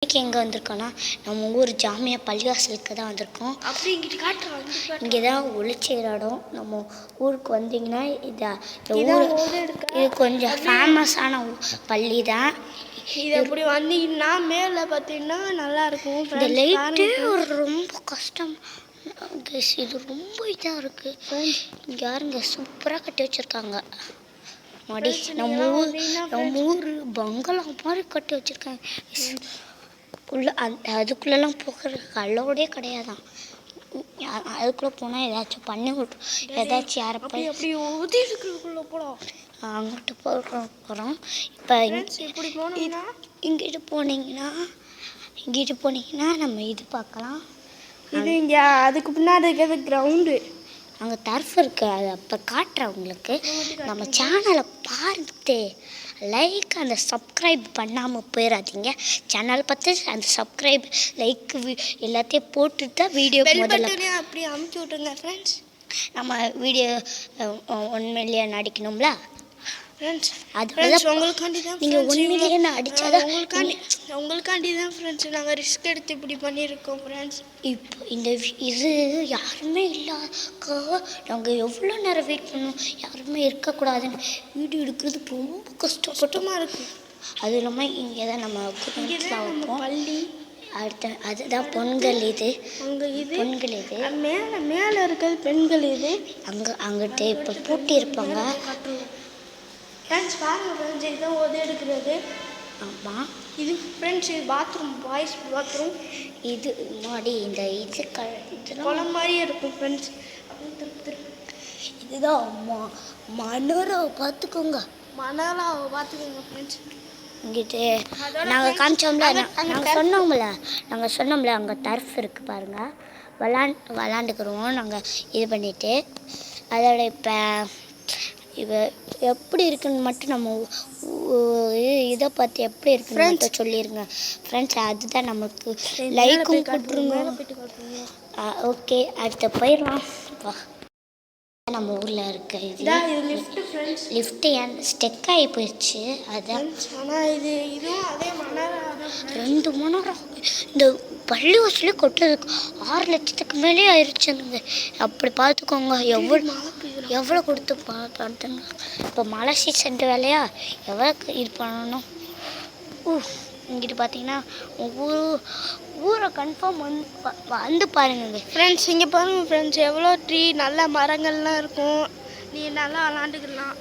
இன்றைக்கி எங்கே வந்திருக்கோன்னா நம்ம ஊர் ஜாமியா பள்ளிவாசலுக்கு தான் வந்திருக்கோம். அப்படி இங்கிட்டு காட்டுறோம். இங்கே தான் ஒளிச்சேர இடம். நம்ம ஊருக்கு வந்தீங்கன்னா இது கொஞ்சம் ஃபேமஸான பள்ளி தான். இது அப்படி வந்தீங்கன்னா மேலே பார்த்தீங்கன்னா நல்லாயிருக்கும். இந்த லைட்டு ரொம்ப கஷ்டம். இது ரொம்ப இதாக இருக்குது. இங்கே யாருங்க சூப்பராக கட்டி வச்சுருக்காங்க. மடி நம்ம ஊர் பங்களா மாதிரி கட்டி வச்சுருக்காங்க. அதுக்குள்ளெல்லாம் போகிறதுக்கு அலோடே கிடையாதான். அதுக்குள்ளே போனால் ஏதாச்சும் பண்ணி விட்டு ஏதாச்சும் யாரை போய் அப்படி ஊதி இருக்கிறதுக்குள்ளே போகலாம். அங்கிட்டு போகிறோம். இப்போ இங்கிட்டு போனீங்கன்னா நம்ம இது பார்க்கலாம். இது இங்கே அதுக்கு பின்னாடி இருக்கிறது கிரவுண்டு. அங்கே டர்ஃப் இருக்குது. அது அப்போ காட்டுறேன் உங்களுக்கு. நம்ம சேனலை பார்த்து லைக் அந்த சப்ஸ்கிரைப் பண்ணாமல் போயிடாதீங்க. சேனல் பார்த்து அந்த சப்ஸ்கிரைப் லைக் எல்லாத்தையும் போட்டுட்டு தான் வீடியோ முதல்ல அப்படி அமுச்சு விட்டுருங்க ஃப்ரெண்ட்ஸ். நம்ம வீடியோ 1 மில்லியன் அடிக்கணும்ல ஃப்ரெண்ட்ஸ். அது உங்களுக்காண்டி தான். நீங்கள் 1 மில்லியன் அடித்தாதான் உங்களுக்காண்டி தான் ஃப்ரெண்ட்ஸ் நாங்கள் ரிஸ்க் எடுத்து இப்படி பண்ணியிருக்கோம் ஃப்ரெண்ட்ஸ். இப்போ இந்த இது யாருமே இல்லாக்கா நாங்கள் எவ்வளோ நேரம் வெயிட் பண்ணோம். யாருமே இருக்கக்கூடாதுன்னு வீடியோ எடுக்கிறது ரொம்ப கஷ்டமாக இருக்குது. அதுவும் இல்லாமல் இங்கே தான் நம்ம வைப்போம் பள்ளி. அடுத்த அதுதான் பெண்கள். இது அங்கே பெண்கள். இது மேலே இருக்கிறது பெண்கள். இது அங்கிட்டு இப்போ பூட்டி இருப்பாங்க ஃப்ரெண்ட்ஸ். பாருங்கள் ஃப்ரெண்ட்ஸ், இதுதான் உதவி எடுக்கிறது. ஆமாம். இது ஃப்ரெண்ட்ஸ் இது பாத்ரூம், பாய்ஸ் பாத்ரூம். இது முன்னாடி இந்த இது குளம் மாதிரியே இருக்கும் ஃப்ரெண்ட்ஸ். இதுதான் மனோராவை பார்த்துக்கோங்க. மனோராவை பார்த்துக்கோங்க ஃப்ரெண்ட்ஸ். இங்கிட்டு நாங்கள் காமிச்சோம்ல, நாங்கள் சொன்னோம்ல அங்கே டர்ஃப் இருக்குது பாருங்கள். விளாண்டுக்கிறோம் நாங்கள் இது பண்ணிவிட்டு. அதோட இப்போ எப்படி இருக்குன்னு மட்டும் நம்ம இதை பார்த்து எப்படி இருக்குன்னு மட்டும் சொல்லிடுங்க ஃப்ரெண்ட்ஸ். அதுதான் நமக்கு லைக்கும் கொடுத்துருங்க. ஓகே, அடுத்த போயிடலாம். நம்ம ஊரில் இருக்க இது லிஃப்ட்டு ஏன் ஸ்டெக் ஆகி போயிடுச்சு. அதுதான். ஆனால் இதுவும் அதே மணல் 2 மணி நேரம் இந்த பள்ளிவாசலே கொட்டதுக்கு 6 லட்சத்துக்கு மேலே ஆயிடுச்சுங்க. அப்படி பார்த்துக்கோங்க எவ்வளோ கொடுத்து பார்த்துங்க. இப்போ மழை சீசன் வேலையா எவ்வளோ இது பண்ணணும். இங்கிட்டு பார்த்தீங்கன்னா ஊரை கன்ஃபார்ம் வந்து பாருங்க ஃப்ரெண்ட்ஸ். இங்கே பாருங்கள் ஃப்ரெண்ட்ஸ், எவ்வளோ ட்ரீ நல்ல மரங்கள்லாம் இருக்கும். நீ நல்லா விளாண்டுக்கலாம்.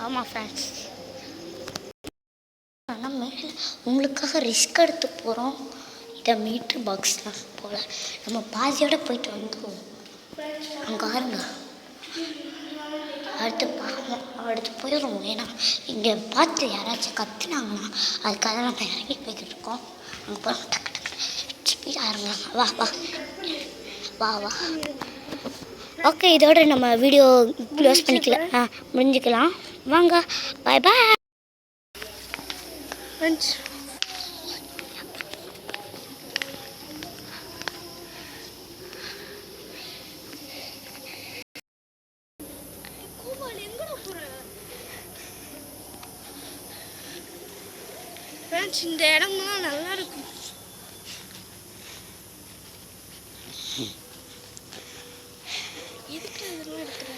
ஆமாம் ஃப்ரெண்ட்ஸ். ஆனால் மேலே உங்களுக்காக ரிஸ்க் எடுத்து போகிறோம். இதை மீட்ரு பாக்ஸ்லாம் போல் நம்ம பாதியோட போயிட்டு வந்துடுவோம். அங்கே பாருங்க. அடுத்து போயிடுவோம். ஏன்னா இங்கே பார்த்து யாராச்சும் கற்றுனாங்கன்னா அதுக்காக நம்ம இறங்கி போய்கிட்டு இருக்கோம். அங்கே போய் டக்கு டக்கு ஸ்பீடாக இறங்குறாங்க. வா. ஓகே, இதோட நம்ம வீடியோ க்ளோஸ் பண்ணிக்கலாம். முடிஞ்சுக்கலாம். வாங்க, பாய் ஃப்ரெண்ட்ஸ். ஃப்ரெண்ட்ஸ், இந்த இடம்லாம் நல்லா இருக்கும். எதுக்கு இதெல்லாம் எடுக்கிறேன்?